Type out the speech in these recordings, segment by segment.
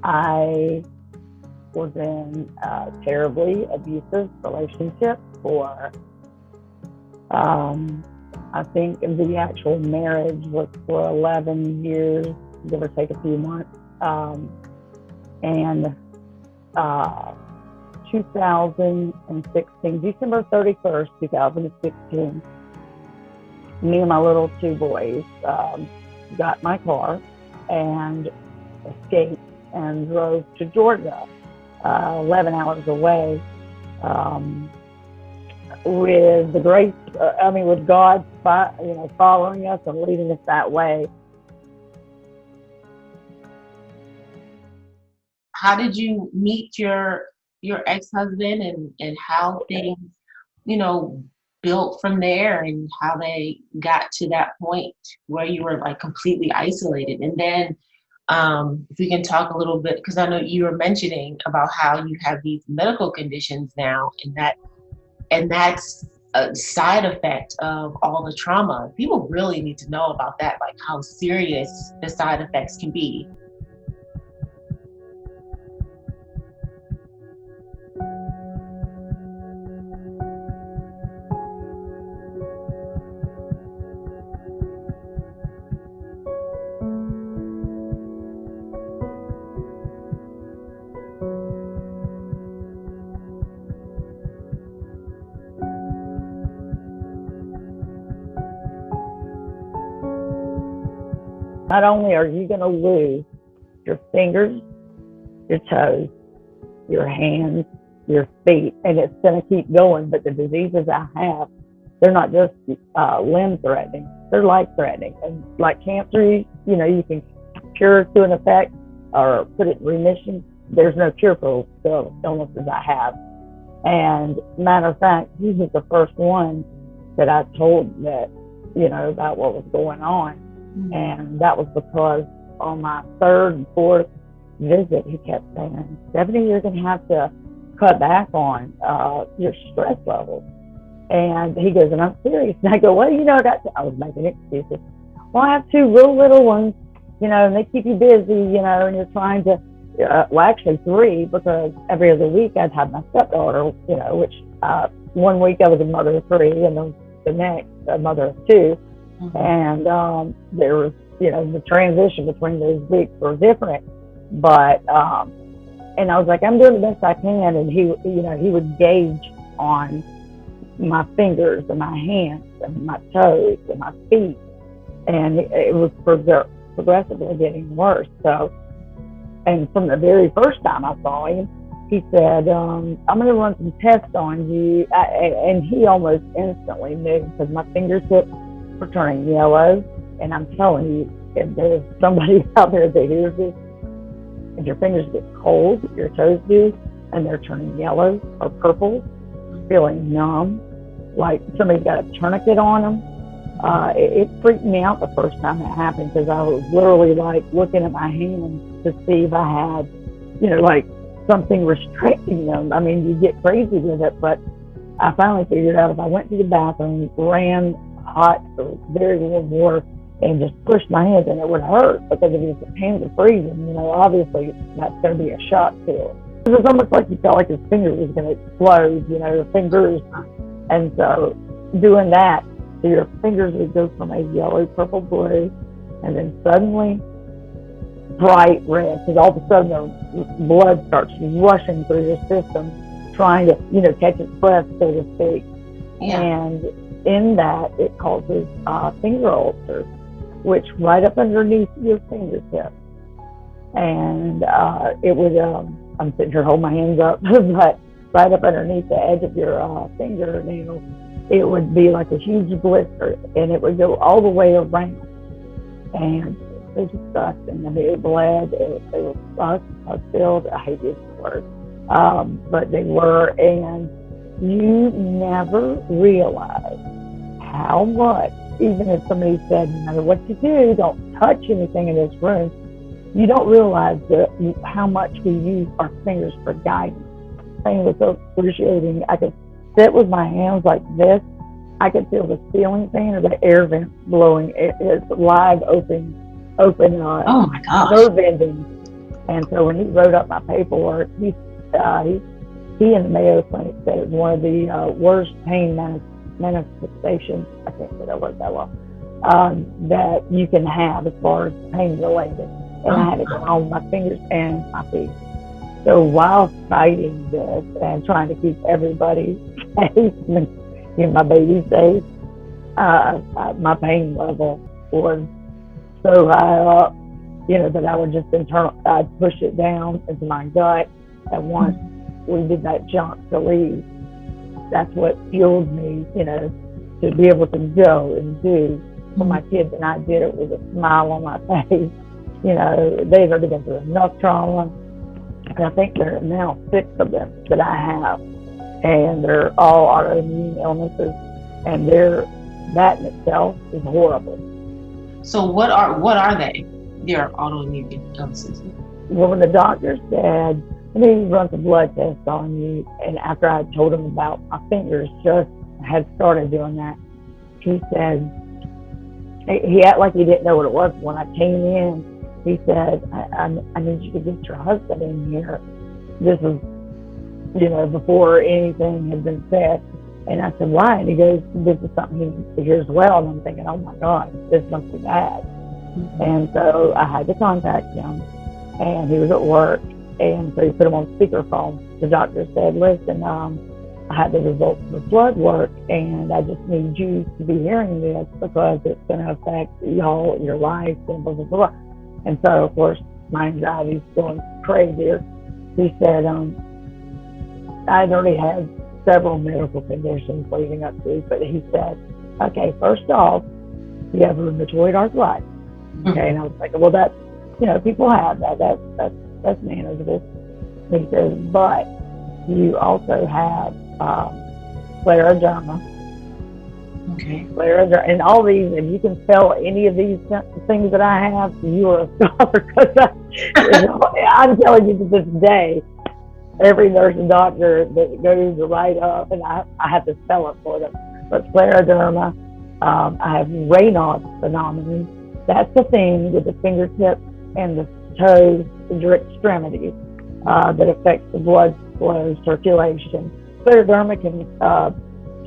I was in a terribly abusive relationship for, I think the actual marriage was for 11 years, give or take a few months. And 2016, December 31st, 2016, me and my little two boys got my car and escaped and drove to Georgia, 11 hours away, with the grace, with God, following us and leading us that way. How did you meet your ex-husband, and how things, built from there, and how they got to that point where you were like completely isolated? And then if we can talk a little bit, because I know you were mentioning about how you have these medical conditions now, and that's a side effect of all the trauma. People really need to know about that, like how serious the side effects can be. Not only are you going to lose your fingers, your toes, your hands, your feet, and it's going to keep going, but the diseases I have, they're not just limb threatening, they're life threatening. And like cancer, you can cure to an effect or put it in remission. There's no cure for the illnesses I have. And matter of fact, he was the first one that I told that, about what was going on. And that was because on my third and fourth visit, he kept saying, Stephanie, you're going to have to cut back on your stress levels. And he goes, and I'm serious. And I go, well, I was making excuses. Well, I have two real little ones, and they keep you busy, and you're trying to, actually three, because every other week I'd have my stepdaughter, which 1 week I was a mother of three, and then the next a mother of two. Mm-hmm. And there was, the transition between those weeks were different. But, and I was like, I'm doing the best I can. And he would gauge on my fingers and my hands and my toes and my feet. And it was progressively getting worse. So, and from the very first time I saw him, he said, I'm going to run some tests on you. And he almost instantly knew, because my fingertips were turning yellow. And I'm telling you, if there's somebody out there that hears this, if your fingers get cold, your toes do, and they're turning yellow or purple, feeling numb, like somebody's got a tourniquet on them, it freaked me out the first time it happened, because I was literally like looking at my hands to see if I had, like something restricting them. I mean, you get crazy with it, but I finally figured out if I went to the bathroom, ran hot or very warm water, and just pushed my hands, and it would hurt, because if his hands are freezing, obviously that's going to be a shock to it. It was almost like you felt like his finger was going to explode, the fingers. And so doing that, so your fingers would go from a yellow, purple, blue, and then suddenly bright red, because all of a sudden the blood starts rushing through your system, trying to, catch its breath, so to speak. Yeah. And in that, it causes finger ulcers, which right up underneath your fingertips. And it would, I'm sitting here holding my hands up, but right up underneath the edge of your fingernail, it would be like a huge blister, and it would go all the way around. And it was disgusting. I mean, it bled. They were pus-filled. I hate using the word. But they were, and you never realize how much, even if somebody said, no matter what you do, don't touch anything in this room, you don't realize how much we use our fingers for guidance. The thing was so excruciating. I could sit with my hands like this. I could feel the ceiling fan or the air vent blowing. It's live, open oh my gosh, nerve endings. And so when he wrote up my paperwork, he in the Mayo Clinic said it was one of the worst pain manifestations, I can't say that word that well, that you can have as far as pain related. And I had it going on my fingers and my feet. So while fighting this and trying to keep everybody safe, and my baby safe, my pain level was so high up, that I would just I'd push it down into my gut. And once we did that jump to leave, that's what fueled me, to be able to go and do for my kids. And I did it with a smile on my face. They've already been through enough trauma. And I think there are now 6 of them that I have. And they're all autoimmune illnesses. And that in itself is horrible. So what are they? Their autoimmune illnesses? Well, when the doctor said, he runs a blood test on you, and after I told him about my fingers, just had started doing that, he said, he acted like he didn't know what it was. When I came in, he said, I need you to get your husband in here. This was, before anything had been said. And I said, why? And he goes, this is something he hears well. And I'm thinking, oh my God, this must be bad. And so I had to contact him, and he was at work. And so he put him on speakerphone. The doctor said, listen, I had the results of the blood work, and I just need you to be hearing this because it's going to affect y'all, your life, and blah, blah, blah. And so, of course, my anxiety's going crazier. He said, I'd already had several medical conditions leading up to, but he said, okay, first off, you have rheumatoid arthritis. Okay, and I was thinking, well, that's, people have that. That's manageable. He says, but you also have Scleroderma. Okay. Scleroderma, and all these, if you can spell any of these things that I have, you are a scholar. Because I'm telling you to this day, every nurse and doctor that goes to write up, and I have to spell it for them. But Scleroderma, I have Raynaud phenomenon. That's the thing with the fingertips and the toes, your extremities, that affects the blood flow, circulation. Scleroderma can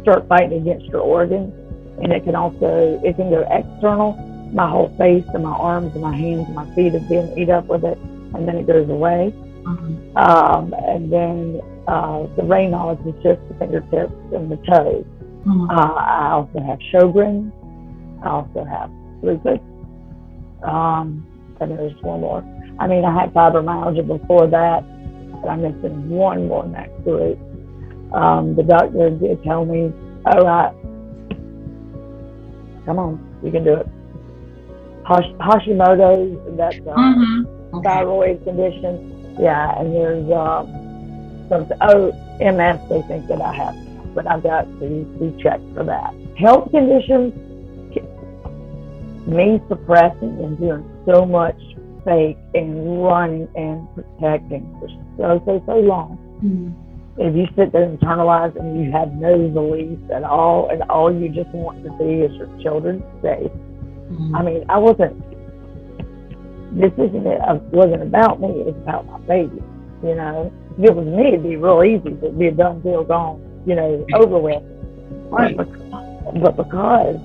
start fighting against your organs, and it can go external. My whole face and my arms and my hands and my feet have been eat up with it, and then it goes away. And then the Raynaud is just the fingertips and the toes. I also have Sjogren. I also have Lupus. And there's one more. I had fibromyalgia before that, but I'm missing one more next group. The doctor did tell me, all right, come on, you can do it. Hoshimoto, that's thyroid condition. Yeah, and there's MS they think that I have, but I've got to be checked for that. Health conditions, me suppressing and doing so much fake and running and protecting for so long. If you sit there and internalize and you have no beliefs at all, and all you just want to see is your children safe. This wasn't about me, it was about my baby. If it was me, it'd be real easy. It'd be a done deal, gone, over with. Right. But because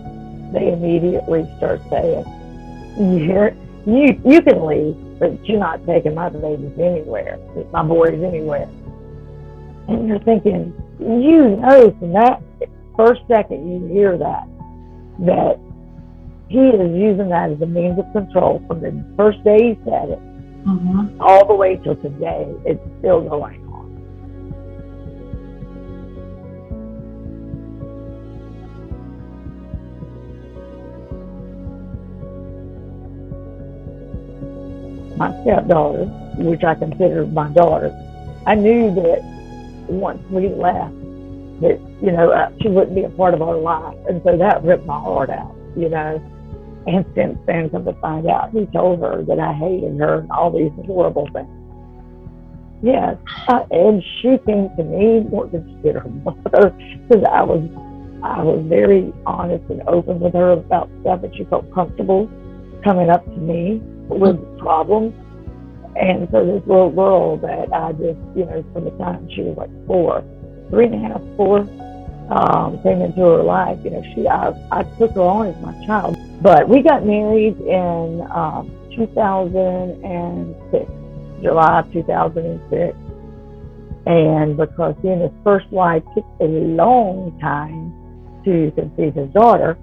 they immediately start saying, you can leave, but you're not taking my babies anywhere, my boys anywhere. And you're thinking, from that first second you hear that he is using that as a means of control from the first day he said it, all the way till today. It's still going on. My stepdaughter, which I consider my daughter, I knew that once we left, that, she wouldn't be a part of our life. And so that ripped my heart out, And since then, come to find out, he told her that I hated her and all these horrible things. Yes, and she came to me more than she did her mother, because I was very honest and open with her about stuff, and she felt comfortable coming up to me with problems. And so this little girl that I just, from the time she was like 3.5, 4, came into her life, I took her on as my child. But we got married in 2006, July of 2006. And because he and his first wife took a long time to conceive his daughter,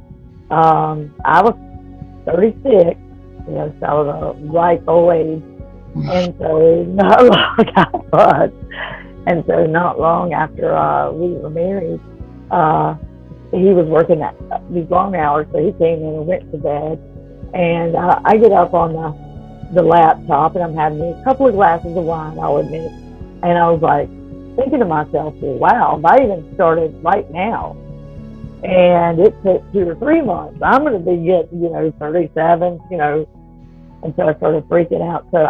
I was 36, so I was a ripe old age. And so not long not long after we were married, he was working at these long hours, so he came in and went to bed. And I get up on the laptop, and I'm having a couple of glasses of wine, I'll admit. And I was like thinking to myself, well, wow, if I even started right now, and it took 2 or 3 months, I'm going to be getting, 37, And so I started freaking out. So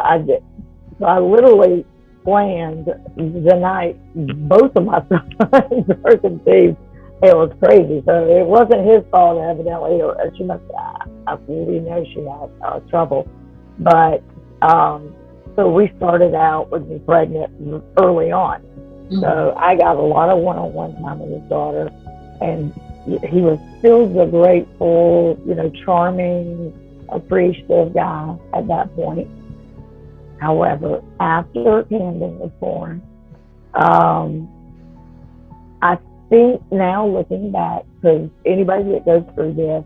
I literally planned the night both of my sons were conceived. It was crazy. So it wasn't his fault, evidently, or she must I really know she had trouble. But so we started out with me pregnant early on. Mm-hmm. So I got a lot of one-on-one time with his daughter, and he was still the grateful, charming, appreciative guy at that point. However, after Camden was born, I think now looking back, because anybody that goes through this,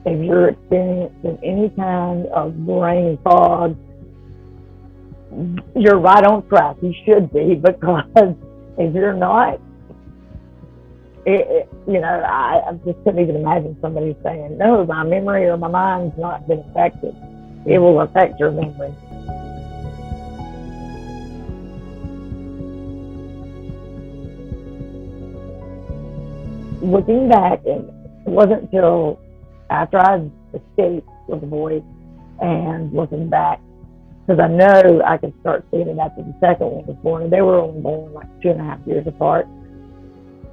if you're experiencing any kind of brain fog, you're right on track. You should be, because if you're not, I just couldn't even imagine somebody saying, no, my memory or my mind's not been affected. It will affect your memory. Looking back, it wasn't until after I escaped with the boys and looking back, because I know I could start seeing it after the second one was born, and they were only born like 2.5 years apart.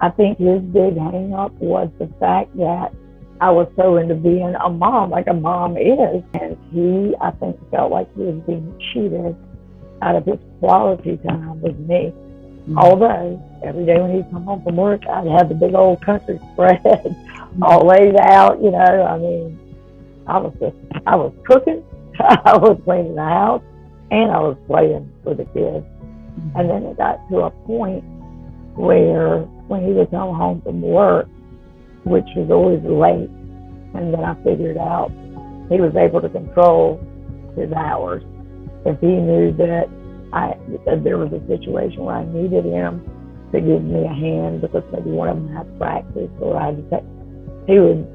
I think his big hang up was the fact that I was so into being a mom, like a mom is. And he, I think, felt like he was being cheated out of his quality time with me. Mm-hmm. Although every day when he'd come home from work, I'd have the big old country spread all laid out, I mean, I was cooking, I was cleaning the house, and I was playing with the kids. Mm-hmm. And then it got to a point where when he would come home from work, which was always late, and then I figured out he was able to control his hours. If he knew that there was a situation where I needed him to give me a hand because maybe one of them had practice or I had to take, he would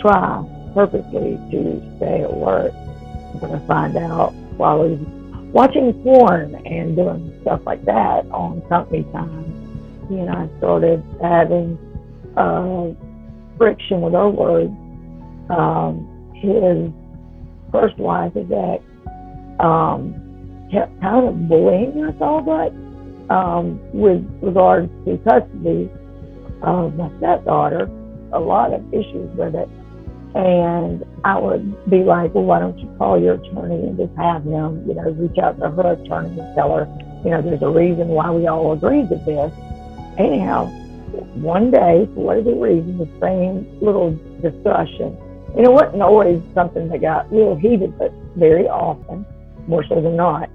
try purposely to stay at work. I'm going to find out while he was watching porn and doing stuff like that on company time. He and I started having friction with our words. His first wife, his ex, kept kind of bullying us all, but with regards to custody of my stepdaughter, a lot of issues with it. And I would be like, well, why don't you call your attorney and just have him, reach out to her attorney and tell her, there's a reason why we all agreed to this. Anyhow, one day, for whatever reason, the same little discussion, it wasn't always something that got real heated, but very often, more so than not,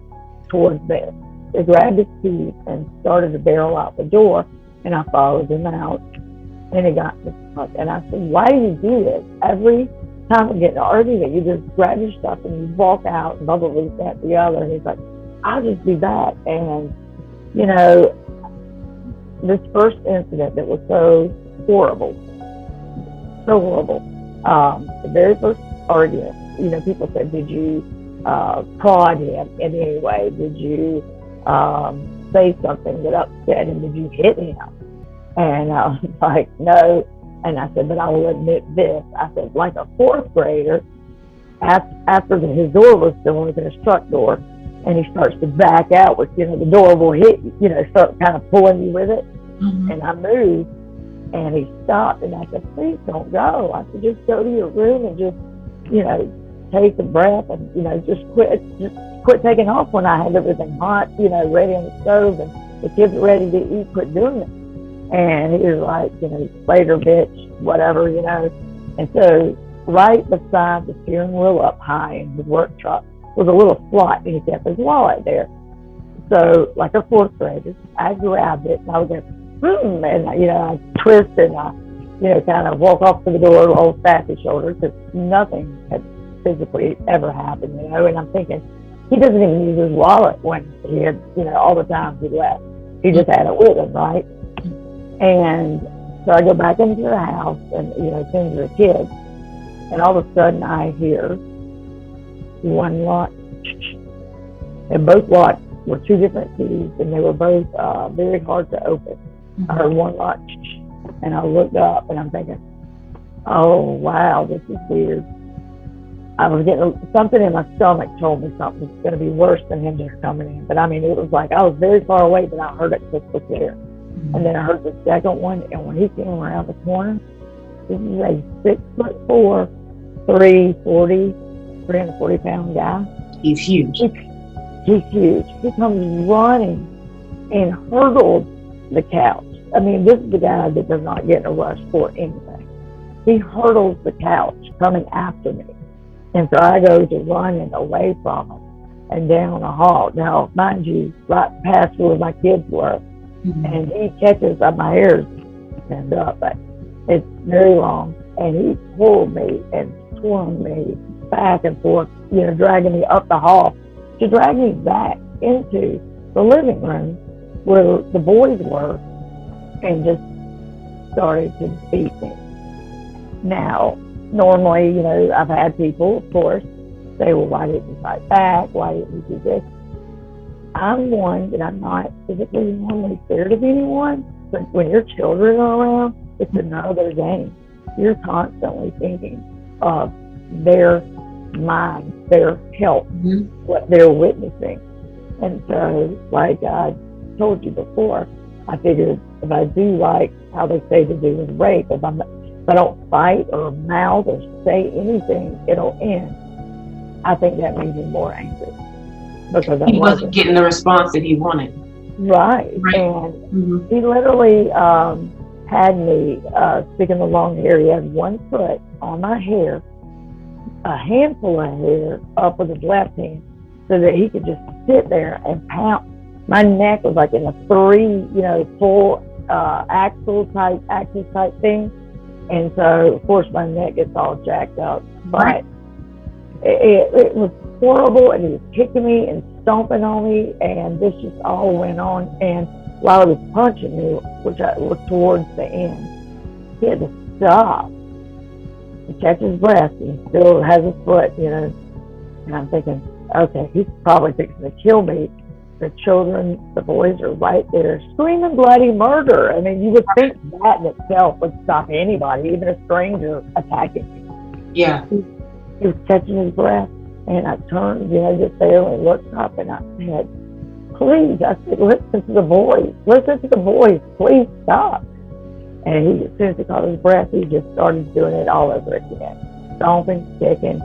towards this. He grabbed his keys and started to barrel out the door, and I followed him out. And he got me stuck. And I said, why do you do this? Every time we get in an argument, you just grab your stuff and you walk out and blah, blah, blah, that, the other. And he's like, I'll just be back. And, this first incident that was so horrible, the very first argument, people said, did you prod him in any way? Did you say something that upset him? Did you hit him? And I was like, no. And I said, but I will admit this. I said, like a fourth grader, after his door was still open, his truck door, and he starts to back out, which, the door will hit you, start kind of pulling you with it. Mm-hmm. And I moved, and he stopped, and I said, please don't go. I said, just go to your room and just, take a breath and, you know, just quit taking off when I had everything hot, you know, ready on the stove and the kids were ready to eat, quit doing it. And he was like, you know, later, bitch, whatever, you know. And so right beside the steering wheel up high in his work truck was a little slot, and he kept his wallet there. So like a fourth grader, I grabbed it and I was like, and, you know, I twist and I, you know, kind of walk off to the door, old sassy shoulder, because nothing had physically ever happened, you know. And I'm thinking, he doesn't even use his wallet when he had, you know, all the times he left. He just had it with him, right? And so I go back into the house and, you know, things are kids. And all of a sudden I hear one lock. And both locks were two different keys, and they were both very hard to open. I heard one lock, and I looked up and I'm thinking, oh, wow, this is weird. I was getting something in my stomach told me something was going to be worse than him just coming in. But I mean, it was like I was very far away, but I heard it crystal clear. And then I heard the second one, and when he came around the corner, this is a 6'4", 340-pound guy. He's huge. He's huge. He comes running and hurdled the couch. I mean, this is the guy that does not get in a rush for anything. He hurdles the couch coming after me. And so I go to running away from him and down the hall. Now, mind you, right past where my kids were. And he catches my hair stand up, but it's very long, and he pulled me and swung me back and forth, you know, dragging me up the hall to drag me back into the living room where the boys were, and just started to beat me. Now, normally, you know, I've had people, of course, say, well, why didn't you fight back? Why didn't you do this? I'm one that I'm not physically normally scared of anyone, but when your children are around, it's another game. You're constantly thinking of their mind, their health, what they're witnessing. And so, like I told you before, I figured if I do like how they say to do in rape, if I don't fight or mouth or say anything, it'll end. I think that made me more angry. Because he wasn't getting the response that he wanted. Right. And he literally had me, speaking of long hair, he had one foot on my hair, a handful of hair up with his left hand, so that he could just sit there and pound. My neck was like in a 3, you know, full axis type thing. And so, of course, my neck gets all jacked up. But it was horrible, and he was kicking me and stomping on me, and this just all went on. And while he was punching me, which was towards the end, he had to stop and catch his breath. He still has his foot, you know. And I'm thinking, okay, he's probably fixing to kill me. The children, the boys are right there screaming bloody murder. I mean, you would think that in itself would stop anybody, even a stranger attacking me. Yeah. He was catching his breath, and I turned, you know, just barely looked up, and I said, please, I said, listen to the boys, please stop. And he, as soon as he caught his breath, he just started doing it all over again, stomping, kicking.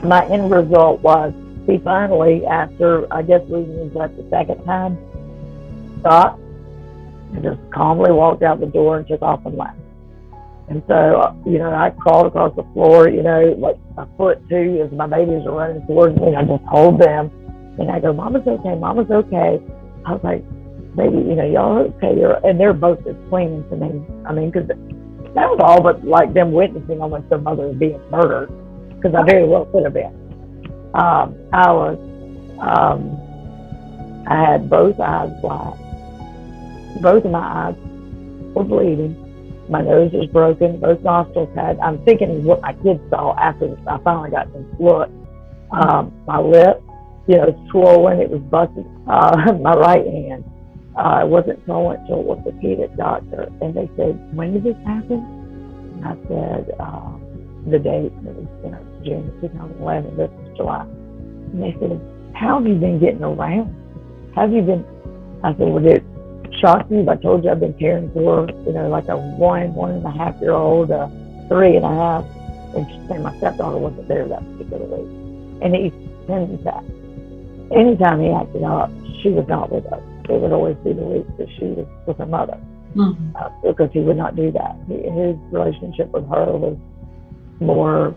My end result was, he finally, after, I guess, losing his breath the second time, stopped and just calmly walked out the door and took off and left. And so, you know, I crawled across the floor, you know, like a foot two, as my babies are running towards me, and I just hold them. And I go, Mama's okay, Mama's okay. I was like, baby, you know, y'all are okay. And they're both just clinging to me. I mean, because that was all but like them witnessing almost their mother being murdered, because I very well could have been. I had both eyes black. Both of my eyes were bleeding. My nose was broken. Both nostrils had, I'm thinking what my kids saw after I finally got them look. My lip, you know, swollen. It was busted. My right hand. I wasn't told until an orthopedic doctor. And they said, when did this happen? And I said, the date, it was, you know, June 2011, this was July. And they said, how have you been getting around? How have you been? I said, well, it shocked you if I told you I've been caring for, you know, like a 1.5-year-old, a 3.5. and my stepdaughter wasn't there that particular week. And he tended to, anytime he acted up, she was not with us. It would always be the week that she was with her mother, because he would not do that. His relationship with her was more,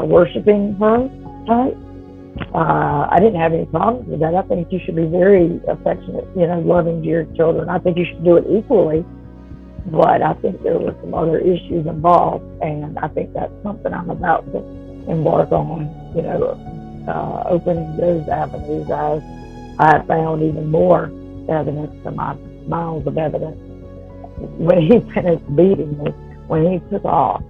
worshiping her type. I didn't have any problems with that. I think you should be very affectionate, loving to your children. I think you should do it equally. But I think there were some other issues involved, and I think that's something I'm about to embark on, opening those avenues, as I found even more evidence to my miles of evidence. When he finished beating me, when he took off,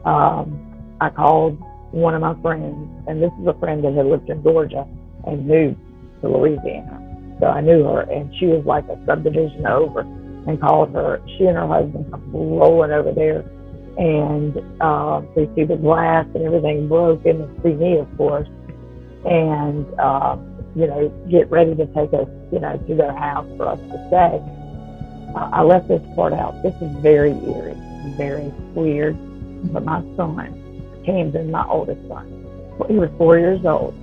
I called one of my friends, and this is a friend that had lived in Georgia and moved to Louisiana. So I knew her, and she was like a subdivision over, and called her. She and her husband come rolling over there, and they see the glass and everything broken, and see me, of course, and get ready to take us, to their house for us to stay. I left this part out. This is very eerie, very weird. But my son, Camden, my oldest son, he was 4 years old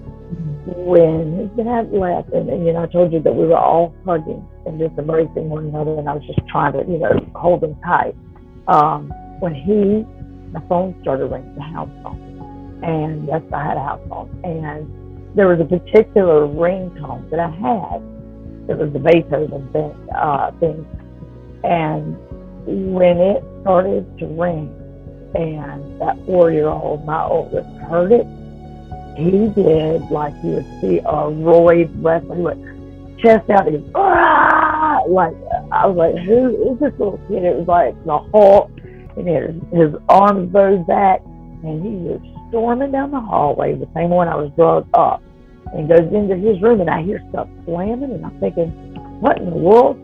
when his dad left, and I told you that we were all hugging and just embracing one another, and I was just trying to, hold him tight. When the phone started ringing, the house phone, and yes, I had a house phone, and there was a particular ringtone that I had. It was the Beethoven thing, and when it started to ring, and that 4-year-old, my oldest, heard it, he did like you would see a Roy wrestling, like chest out, he goes, ah! Like, I was like, who is this little kid? It was like the Hulk, and his arms bowed back, and he was storming down the hallway, the same one I was drugged up, and goes into his room, and I hear stuff slamming, and I'm thinking, what in the world?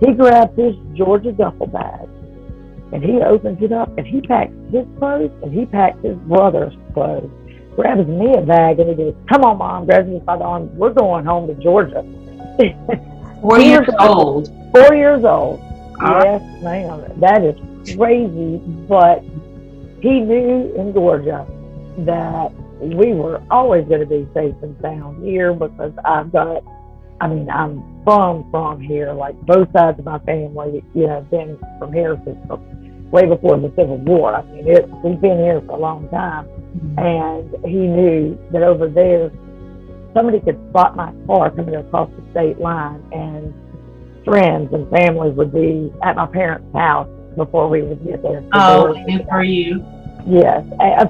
He grabs his Georgia duffel bag, and he opens it up, and he packs his clothes, and he packs his brother's clothes, grabs me a bag, and he goes, come on, Mom, grabs me by the arm, we're going home to Georgia. 4 years old. 4 years old. Yes, ma'am. That is crazy, but he knew in Georgia that we were always going to be safe and sound here, because I'm from here, like both sides of my family, been from here since way before the Civil War. I mean, we've been here for a long time, and he knew that over there, somebody could spot my car coming across the state line, and friends and families would be at my parents' house before we would get there. Oh, and for you. Yes,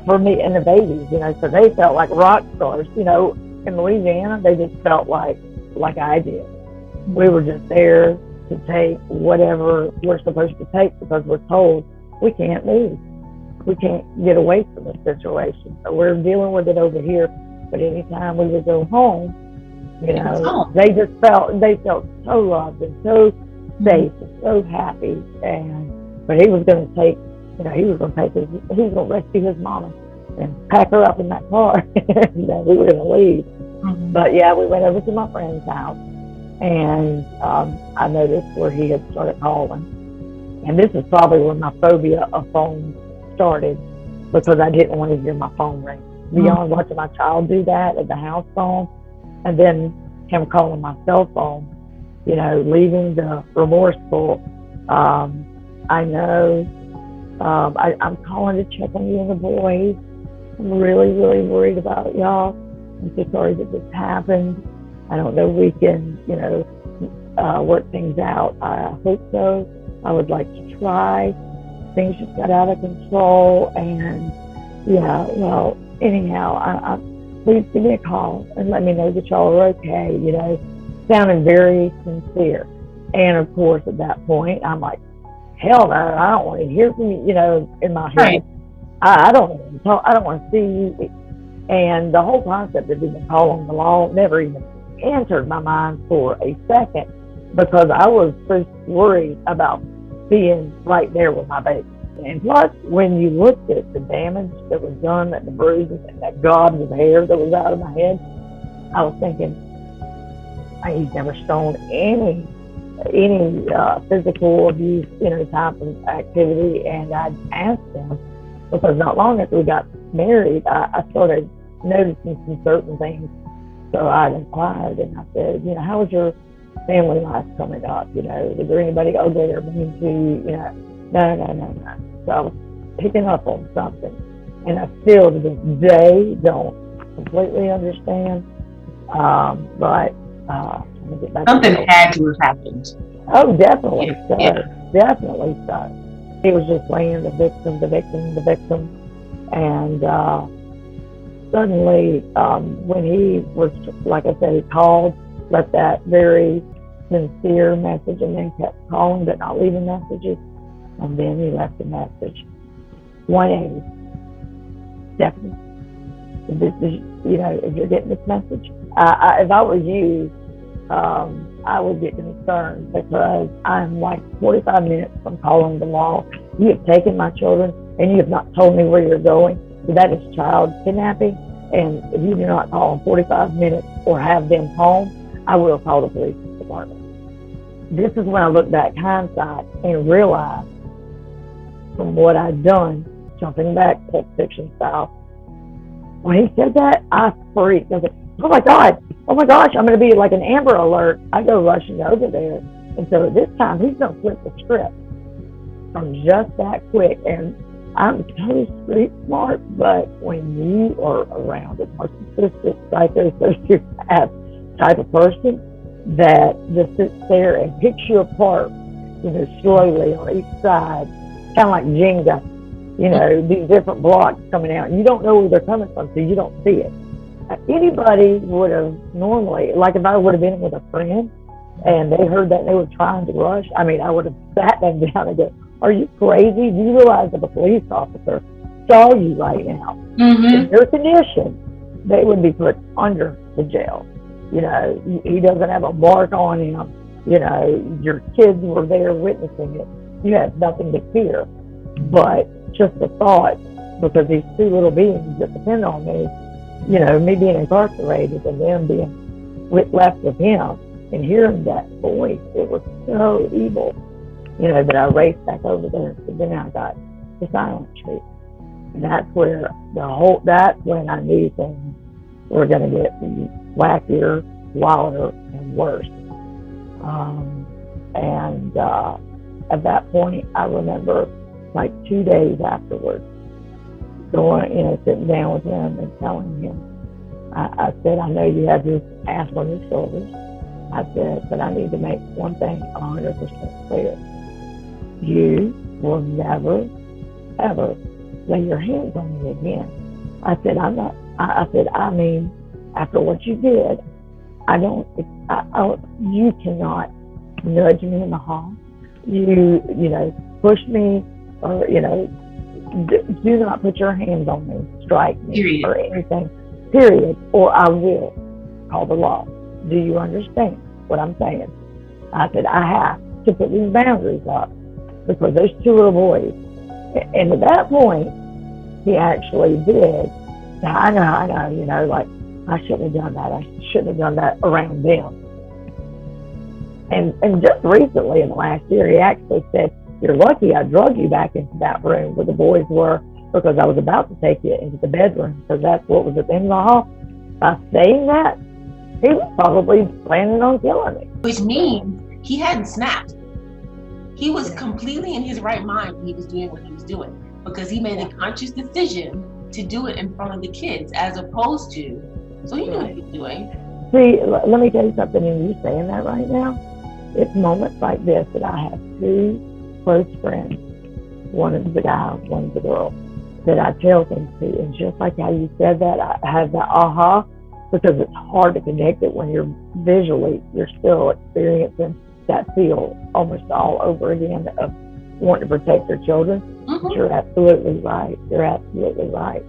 for me and the babies, so they felt like rock stars, in Louisiana. They just felt like I did. We were just there to take whatever we're supposed to take, because we're told we can't move. We can't get away from the situation. So we're dealing with it over here. But anytime we would go home, they felt so loved and so safe and so happy. But he was going to take, he was going to rescue his mama and pack her up in that car, and then we were going to leave. But yeah, we went over to my friend's house, and I noticed where he had started calling. And this is probably when my phobia of phones started, because I didn't want to hear my phone ring. Beyond watching my child do that at the house phone, and then him calling my cell phone, leaving the remorseful, I know, I'm calling to check on you and the boys. I'm really, really worried about y'all. I'm so sorry that this happened. I don't know if we can, work things out. I hope so. I would like to try. Things just got out of control, and anyhow, please give me a call and let me know that y'all are okay, sounding very sincere. And of course, at that point, I'm like, hell no, I don't want to hear from you, in my head. Right. I don't want to talk, I don't want to see you. And the whole concept of even calling the law never even entered my mind for a second, because I was so worried about being right there with my baby. And plus, when you looked at the damage that was done, at the bruises and that gobs of hair that was out of my head, I was thinking, he's never shown any physical abuse, type of activity. And I asked him, because not long after we got married, I started noticing some certain things. So I inquired and I said, how was your family life coming up? Was there anybody ugly or mean to you? No. So I was picking up on something. And I still to this day don't completely understand. But let me get back something had to have happened. Oh, definitely Yeah. so. Yeah. Definitely so. He was just playing the victim. And suddenly, when he was, like I said, he called, left that very sincere message, and then kept calling but not leaving messages. And then he left a message. 180. Stephanie, this is, if you're getting this message, if I was you, I would get concerned because I'm like 45 minutes from calling the law. You have taken my children and you have not told me where you're going. So that is child kidnapping. And if you do not call in 45 minutes or have them home, I will call the police department. This is when I look back hindsight and realize from what I'd done, jumping back Pulp Fiction style, when he said that, I freaked. I was like, oh my gosh, I'm going to be like an Amber Alert. I go rushing over there. And so this time he's going to flip the script. I'm just that quick. And I'm so street smart, but when you are around a narcissistic, psychopath type of person that just sits there and picks you apart, slowly on each side, kind of like Jenga, these different blocks coming out. You don't know where they're coming from, so you don't see it. Anybody would have normally, like if I would have been with a friend and they heard that and they were trying to rush, I would have sat them down and go, are you crazy? Do you realize that a police officer saw you right now? In your condition, they would be put under the jail. He doesn't have a mark on him. Your kids were there witnessing it. You have nothing to fear. But just the thought, because these two little beings that depend on me, me being incarcerated and them being left with him and hearing that voice, it was so evil, that I raced back over there. So then I got the silent treatment. And that's where that's when I knew things were going to get wackier, wilder, and worse. At that point, I remember like 2 days afterwards, going, sitting down with him and telling him, I said, I know you have this ass on your shoulders. I said, but I need to make one thing 100% clear. You will never, ever lay your hands on me again. I said, after what you did, you cannot nudge me in the hall. You push me, or, do not put your hands on me, strike me, period, or anything, period, or I will call the law. Do you understand what I'm saying? I said, I have to put these boundaries up because those two little boys. And at that point, he actually did. I know, like, I shouldn't have done that. I shouldn't have done that around them. And just recently, in the last year, he actually said, you're lucky I drug you back into that room where the boys were, because I was about to take you into the bedroom, because that's what was at the end of the hall. By saying that, he was probably planning on killing me. Which means he hadn't snapped. He was completely in his right mind when he was doing what he was doing, because he made a conscious decision to do it in front of the kids, as opposed to, so he knew what he was doing. See, let me tell you something, and you saying that right now, it's moments like this that I have two close friends, one is the guy, one is the girl, that I tell things to. And just like how you said that, I have that aha, because it's hard to connect it when you're still experiencing that feel almost all over again of wanting to protect your children. But you're absolutely right. You're absolutely right.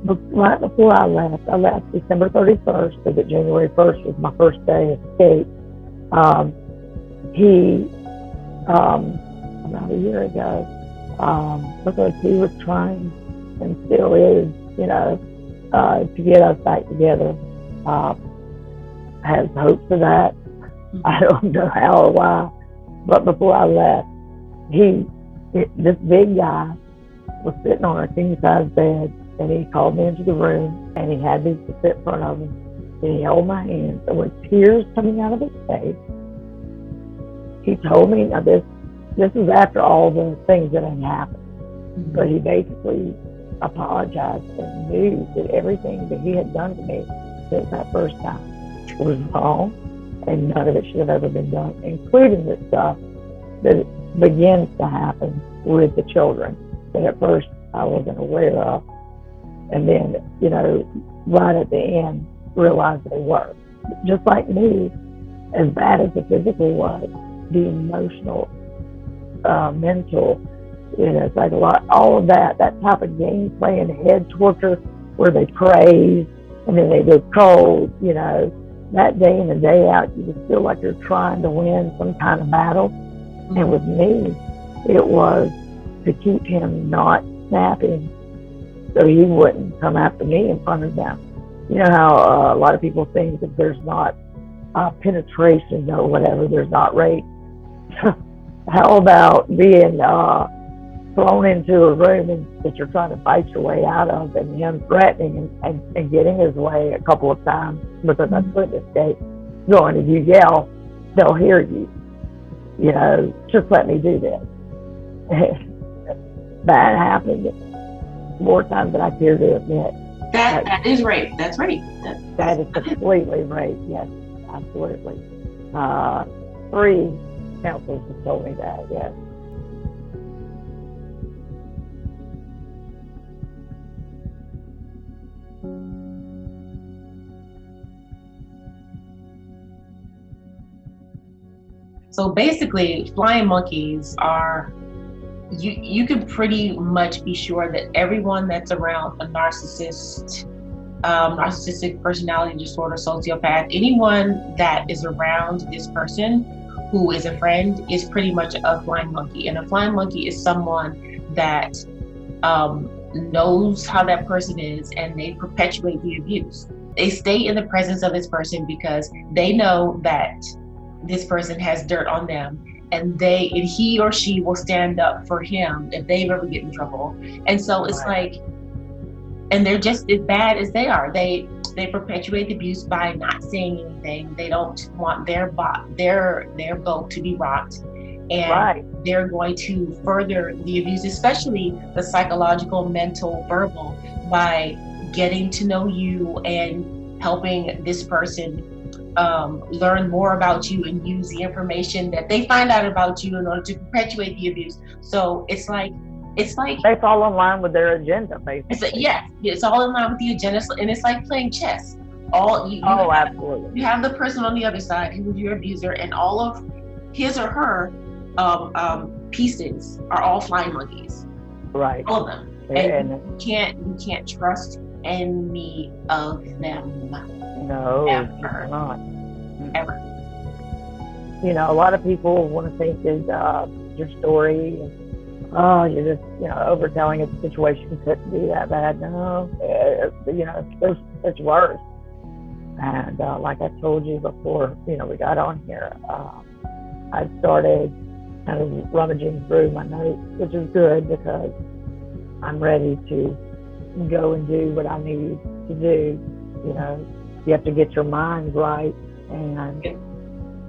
But right before I left December 31st, so that January 1st was my first day of escape. He, about a year ago, because he was trying and still is, to get us back together, has hopes for that. I don't know how or why, but before I left, he This big guy was sitting on a king size bed, and he called me into the room, and he had me to sit in front of him, and he held my hands, and with tears coming out of his face, he told me, now this is after all the things that had happened, but he basically apologized and knew that everything that he had done to me since that first time was wrong, and none of it should have ever been done, including the stuff that begins to happen with the children that at first I wasn't aware of. And then, right at the end, realized they were. Just like me, as bad as the physical was, the emotional, mental, it's like all of that type of gameplay and head torture where they praise and then they go cold, that day in and day out, you just feel like you're trying to win some kind of battle. And with me, it was to keep him not snapping so he wouldn't come after me in front of them. You know how a lot of people think that there's not penetration or whatever, there's not rape. How about being thrown into a room that you're trying to fight your way out of, and him threatening and getting his way a couple of times because I couldn't escape, going, if you yell, they'll hear you. Just let me do this. That happened more times than I care to admit. That is rape. That's rape. That is completely rape. Yes, absolutely. 3 counselors have told me that. Yes. So basically, flying monkeys are, you can pretty much be sure that everyone that's around a narcissistic personality disorder, sociopath, anyone that is around this person who is a friend is pretty much a flying monkey. And a flying monkey is someone that knows how that person is, and they perpetuate the abuse. They stay in the presence of this person because they know that this person has dirt on them, and he or she will stand up for him if they ever get in trouble. And so it's like, and they're just as bad as they are. They perpetuate the abuse by not saying anything. They don't want their boat to be rocked, and they're going to further the abuse, especially the psychological, mental, verbal, by getting to know you and helping this person learn more about you and use the information that they find out about you in order to perpetuate the abuse. So it's like they fall in line with their agenda, basically. It's all in line with the agenda, and it's like playing chess. Absolutely. You have the person on the other side who's your abuser, and all of his or her pieces are all flying monkeys. Right. All of them. And you can't trust any of them. No, ever. Not. Ever. A lot of people want to think that your story, you're just, overtelling a situation couldn't be that bad. No, it's worse. And like I told you before, we got on here, I started kind of rummaging through my notes, which is good because I'm ready to go and do what I need to do. You have to get your mind right, and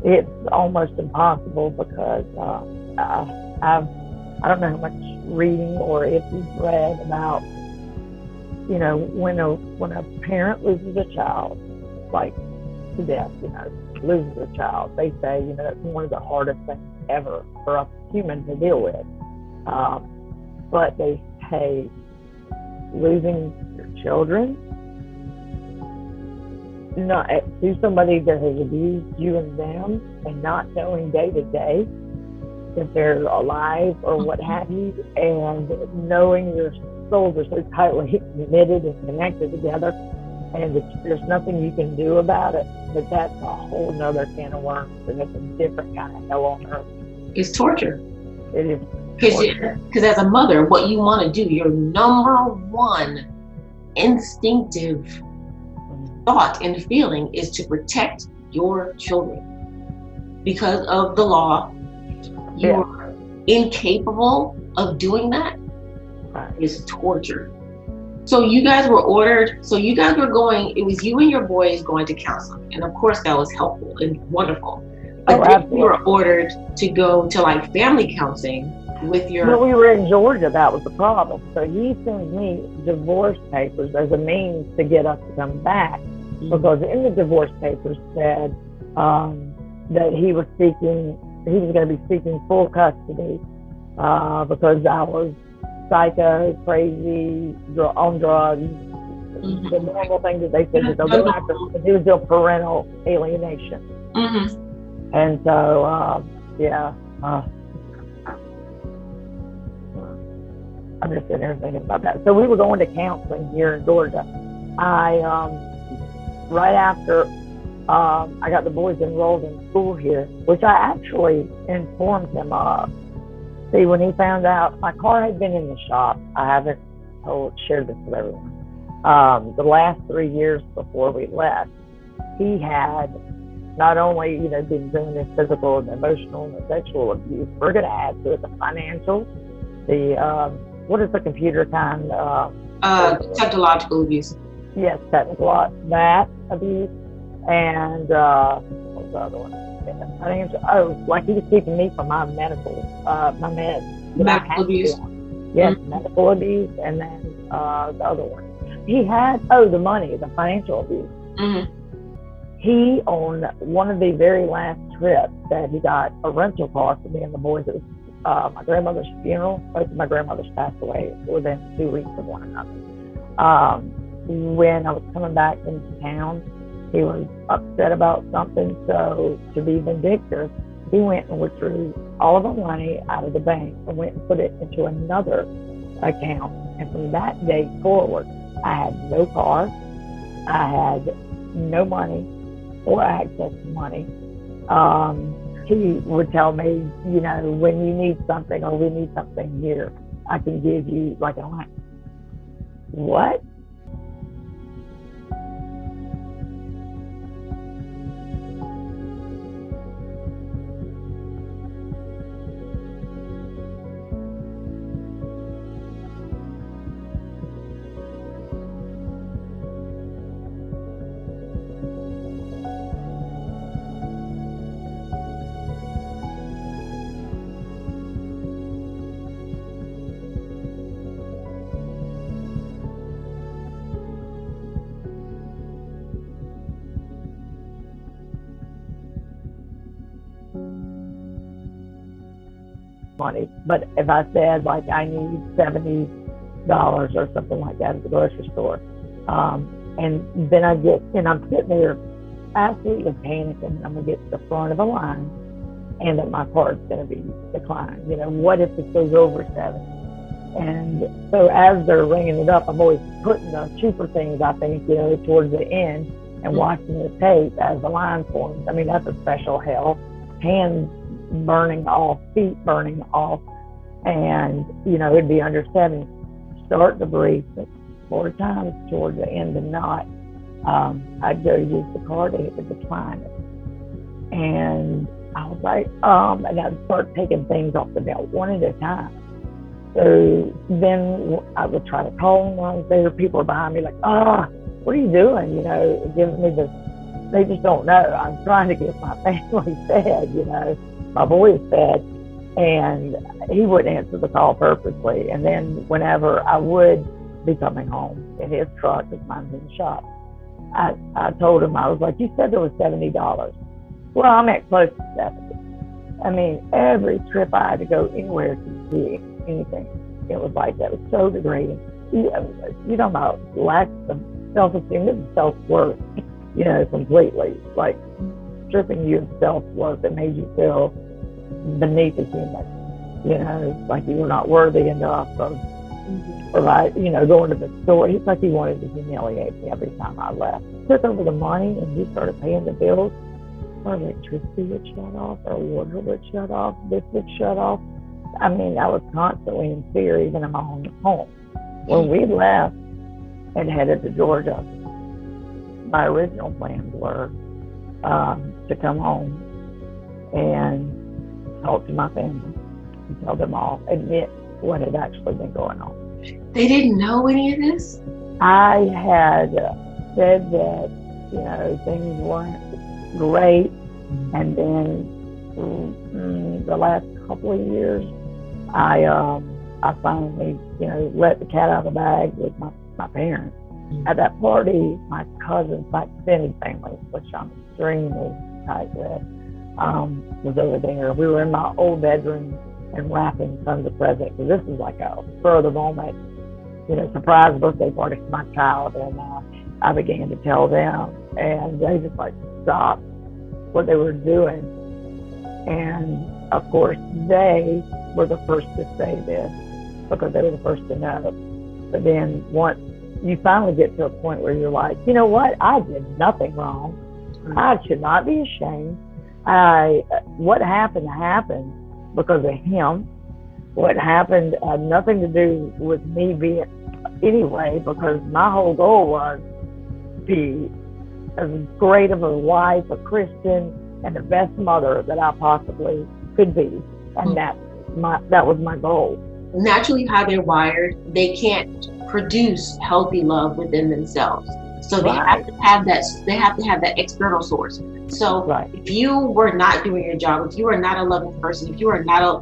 it's almost impossible because I don't know how much reading or if you've read about, when a parent loses a child, like to death, loses a child, they say, it's one of the hardest things ever for a human to deal with. But they say losing your children, not to somebody that has abused you and them, and not knowing day to day if they're alive or what have you, and knowing your souls are so tightly knitted and connected together, and there's nothing you can do about it, but that's a whole nother can of worms, and it's a different kind of hell on earth. It's torture. It is. Because as a mother, what you want to do, your number one instinctive thought and feeling is to protect your children. Because of the law, incapable of doing that Right. is torture. So you guys were ordered, so you guys were going, it was you and your boys going to counseling. And of course that was helpful and wonderful. But Oh, then you were absolutely. ordered to go to like family counseling with But your, we were in Georgia. That was the problem. So he sent me divorce papers as a means to get us to come back, because in the divorce papers said that he was going to be seeking full custody because I was psycho, crazy, on drugs, the normal thing that they said that they'll go after, because he was still parental alienation. And so, yeah. I'm just sitting there thinking about that. So we were going to counseling here in Georgia. Right after I got the boys enrolled in school here, which I actually informed him of. See, when he found out my car had been in the shop, I haven't shared this with everyone. The last 3 years before we left, he had not only been doing this physical and emotional and sexual abuse. We're going to add to it the financial, the what is the computer kind? Technological abuse. Yes, technical, that abuse, and what was the other one? Financial. Oh, like he was keeping me from my medical, my meds. Medical abuse. Yes, medical abuse, and then the other one. He had the money, the financial abuse. He, on one of the very last trips that he got a rental car for me and the boys, it was my grandmother's funeral. Both of my grandmothers passed away within 2 weeks of one another. When I was coming back into town, he was upset about something, so to be vindictive, he went and withdrew all of the money out of the bank and went and put it into another account. And from that day forward, I had no car, I had no money or access to money. He would tell me, when you need something or we need something here, I can give you like a line. What? Money, but if I said like I need $70 or something like that at the grocery store, and then I'm sitting there absolutely panicking. I'm gonna get to the front of a line, and that my card's gonna be declined. What if this goes over 70? And so as they're ringing it up, I'm always putting the cheaper things, I think, towards the end and watching the tape as the line forms. I mean, that's a special hell. Hands burning off, feet burning off, and it'd be under 70. Start to breathe, but 4 times towards the end of the night, I'd go use the card and it would decline it. And I was like, and I'd start taking things off the belt one at a time. So then I would try to call them while I was there. People are behind me like, what are you doing? Giving me this. They just don't know. I'm trying to get my family fed, my boys fed. And he wouldn't answer the call purposely. And then whenever I would be coming home in his truck, because mine's in the shop, I told him, I was like, you said there was $70. Well, I'm at close to 70. I mean, every trip I had to go anywhere to see anything, it was like that. It was so degrading. You know about lack of self-esteem, this is self-worth, completely. Like stripping you of self-worth that made you feel beneath a human, like you were not worthy enough of provide, going to the store. It's like he wanted to humiliate me every time I left. Took over the money and he started paying the bills. Our electricity would shut off, our water would shut off, this would shut off. I mean, I was constantly in fear even in my own home. When we left and headed to Georgia, my original plans were to come home and talk to my family until them all admit what had actually been going on. They didn't know any of this? I had said that, things weren't great, and then the last couple of years, I finally, let the cat out of the bag with my parents. At that party, my cousins, my extended family, which I'm extremely tight with, was over there. We were in my old bedroom and wrapping tons of presents. So this is like a spur of the moment, surprise birthday party for my child. And I began to tell them, and they just like stopped what they were doing. And of course, they were the first to say this because they were the first to know. But then once you finally get to a point where you're like, you know what? I did nothing wrong. I should not be ashamed. What happened because of him. What happened had nothing to do with me being anyway, because my whole goal was to be as great of a wife, a Christian, and the best mother that I possibly could be. And that was my goal. Naturally, how they're wired, they can't produce healthy love within themselves. So they have to have that. They have to have that external source. So if you were not doing your job, if you are not a loving person, if you are not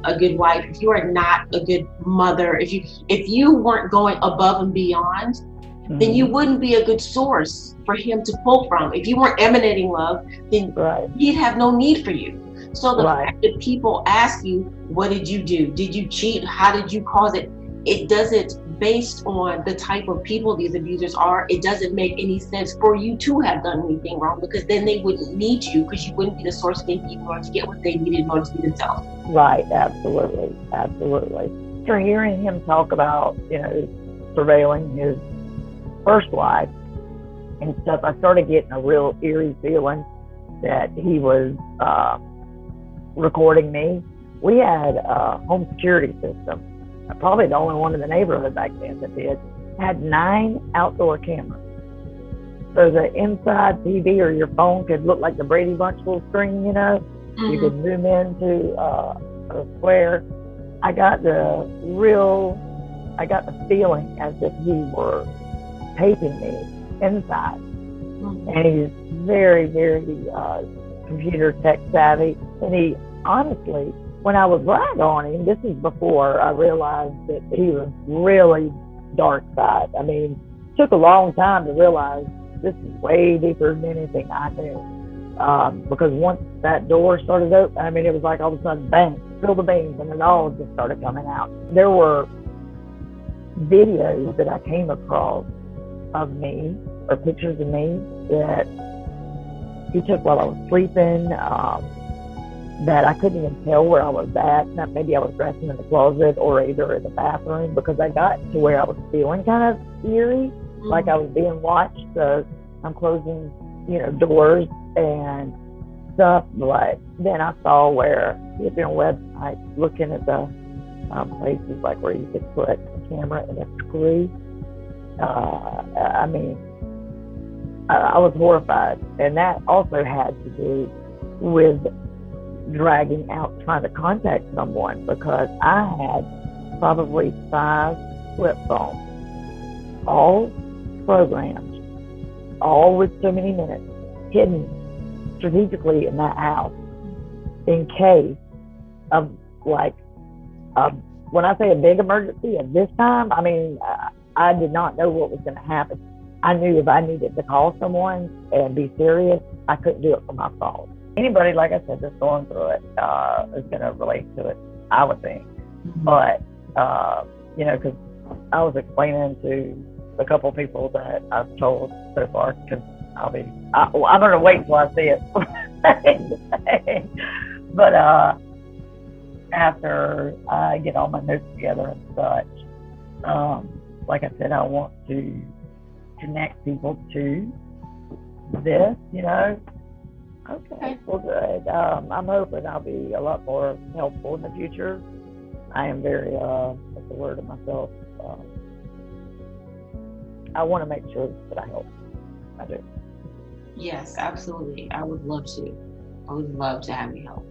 a good wife, if you are not a good mother, if you weren't going above and beyond, then you wouldn't be a good source for him to pull from. If you weren't emanating love, then he'd have no need for you. So the fact that people ask you, what did you do? Did you cheat? How did you cause it? It doesn't, based on the type of people these abusers are, it doesn't make any sense for you to have done anything wrong, because then they wouldn't need you, because you wouldn't be the source they need in order to get what they needed in order to be themselves. Right, absolutely. After hearing him talk about, surveilling his first wife and stuff, I started getting a real eerie feeling that he was recording me. We had a home security system, probably the only one in the neighborhood back then that did, had 9 outdoor cameras. So the inside TV or your phone could look like the Brady Bunch little screen, You could zoom into a square. I got the feeling as if he were taping me inside. And he's very, very computer tech savvy. And he honestly, when I would brag on him, this is before I realized that he was really dark side. I mean, it took a long time to realize this is way deeper than anything I knew. Because once that door started open, I mean, it was like all of a sudden, bang, spill the beans, and it all just started coming out. There were videos that I came across of me, or pictures of me, that he took while I was sleeping, that I couldn't even tell where I was at. Maybe I was dressing in the closet or either in the bathroom, because I got to where I was feeling kind of eerie, like I was being watched. So I'm closing, doors and stuff. But then I saw where he had been on a website looking at the places like where you could put a camera and a screw. I mean, I was horrified. And that also had to do with dragging out trying to contact someone, because I had probably 5 flip phones, all programmed, all with so many minutes, hidden strategically in that house in case of when I say a big emergency at this time, I mean, I did not know what was going to happen. I knew if I needed to call someone and be serious, I couldn't do it from my phone. Anybody, like I said, that's going through it is going to relate to it, I would think. But, because I was explaining to the couple of people that I've told so far, because I'm going to wait until I see it. But after I get all my notes together and such, like I said, I want to connect people to this, Okay, well, good. I'm hoping I'll be a lot more helpful in the future. I am very, what's the word of myself? I want to make sure that I help. I do. Yes, absolutely. I would love to. I would love to have you help.